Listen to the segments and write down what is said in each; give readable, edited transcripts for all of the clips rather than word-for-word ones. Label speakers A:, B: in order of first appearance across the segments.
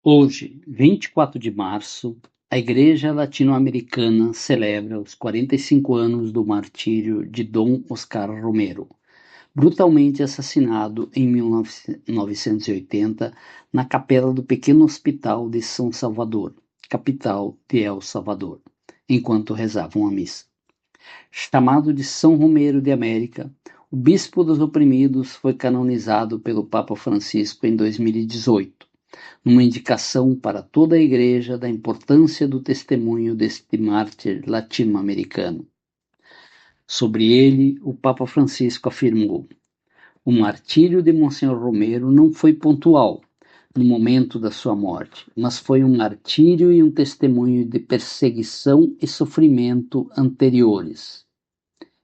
A: Hoje, 24 de março, a Igreja Latino-Americana celebra os 45 anos do martírio de Dom Oscar Romero, brutalmente assassinado em 1980 na capela do pequeno hospital de São Salvador, capital de El Salvador, enquanto rezavam a missa. Chamado de São Romero de América, o bispo dos oprimidos foi canonizado pelo Papa Francisco em 2018, numa indicação para toda a Igreja da importância do testemunho deste mártir latino-americano. Sobre ele, o Papa Francisco afirmou: o martírio de Monsenhor Romero não foi pontual no momento da sua morte, mas foi um martírio e um testemunho de perseguição e sofrimento anteriores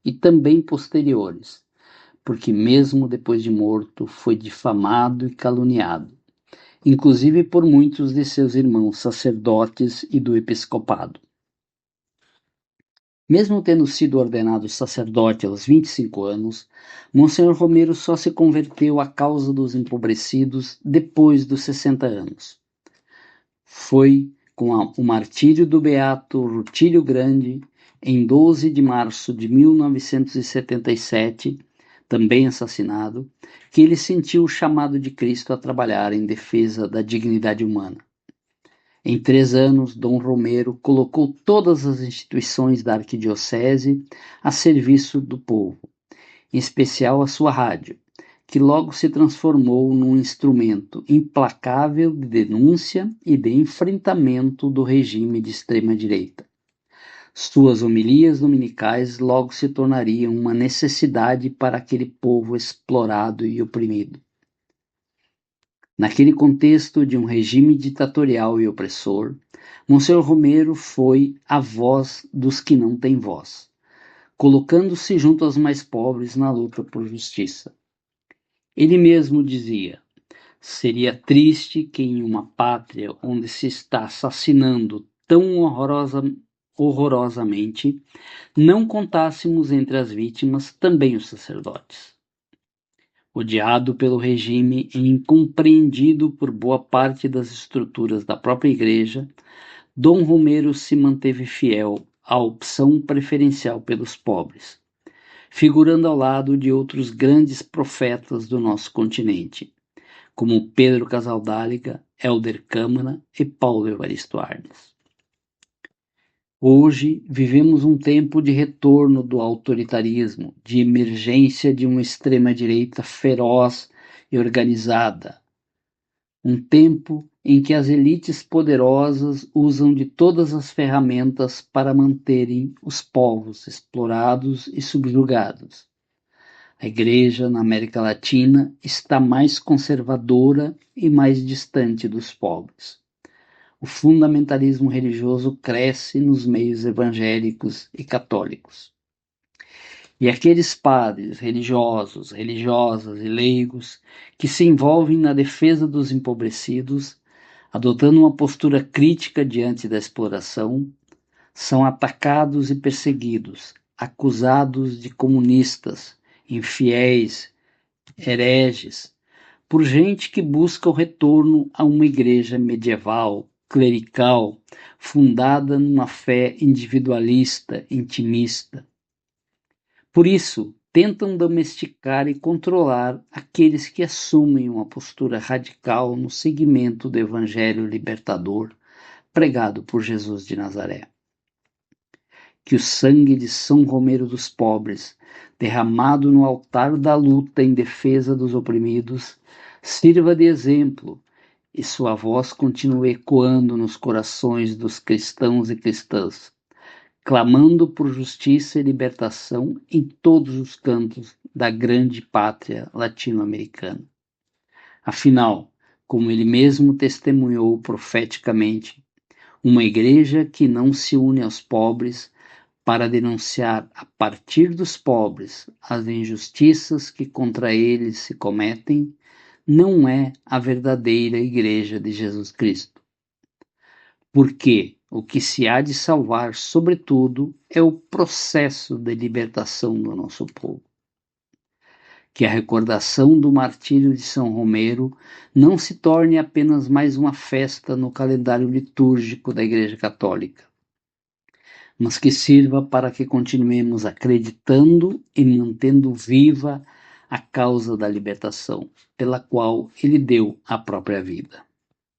A: e também posteriores, porque mesmo depois de morto foi difamado e caluniado, inclusive por muitos de seus irmãos sacerdotes e do episcopado. Mesmo tendo sido ordenado sacerdote aos 25 anos, Monsenhor Romero só se converteu à causa dos empobrecidos depois dos 60 anos. Foi com o martírio do beato Rutilio Grande, em 12 de março de 1977, também assassinado, que ele sentiu o chamado de Cristo a trabalhar em defesa da dignidade humana. Em 3 anos, Dom Romero colocou todas as instituições da arquidiocese a serviço do povo, em especial a sua rádio, que logo se transformou num instrumento implacável de denúncia e de enfrentamento do regime de extrema-direita. Suas homilias dominicais logo se tornariam uma necessidade para aquele povo explorado e oprimido. Naquele contexto de um regime ditatorial e opressor, Monsenhor Romero foi a voz dos que não têm voz, colocando-se junto aos mais pobres na luta por justiça. Ele mesmo dizia: seria triste que em uma pátria onde se está assassinando tão horrorosamente, não contássemos entre as vítimas também os sacerdotes. Odiado pelo regime e incompreendido por boa parte das estruturas da própria Igreja, Dom Romero se manteve fiel à opção preferencial pelos pobres, figurando ao lado de outros grandes profetas do nosso continente, como Pedro Casaldáliga, Hélder Câmara e Paulo Evaristo Arnes. Hoje vivemos um tempo de retorno do autoritarismo, de emergência de uma extrema-direita feroz e organizada. Um tempo em que as elites poderosas usam de todas as ferramentas para manterem os povos explorados e subjugados. A Igreja na América Latina está mais conservadora e mais distante dos pobres. O fundamentalismo religioso cresce nos meios evangélicos e católicos. E aqueles padres religiosos, religiosas e leigos que se envolvem na defesa dos empobrecidos, adotando uma postura crítica diante da exploração, são atacados e perseguidos, acusados de comunistas, infiéis, hereges, por gente que busca o retorno a uma igreja medieval, clerical, fundada numa fé individualista, intimista. Por isso, tentam domesticar e controlar aqueles que assumem uma postura radical no seguimento do Evangelho libertador pregado por Jesus de Nazaré. Que o sangue de São Romero dos Pobres, derramado no altar da luta em defesa dos oprimidos, sirva de exemplo e sua voz continue ecoando nos corações dos cristãos e cristãs, clamando por justiça e libertação em todos os cantos da grande pátria latino-americana. Afinal, como ele mesmo testemunhou profeticamente, uma igreja que não se une aos pobres para denunciar a partir dos pobres as injustiças que contra eles se cometem, não é a verdadeira Igreja de Jesus Cristo. Porque o que se há de salvar, sobretudo, é o processo de libertação do nosso povo. que a recordação do martírio de São Romero não se torne apenas mais uma festa no calendário litúrgico da Igreja Católica, mas que sirva para que continuemos acreditando e mantendo viva a causa da libertação, pela qual ele deu a própria vida.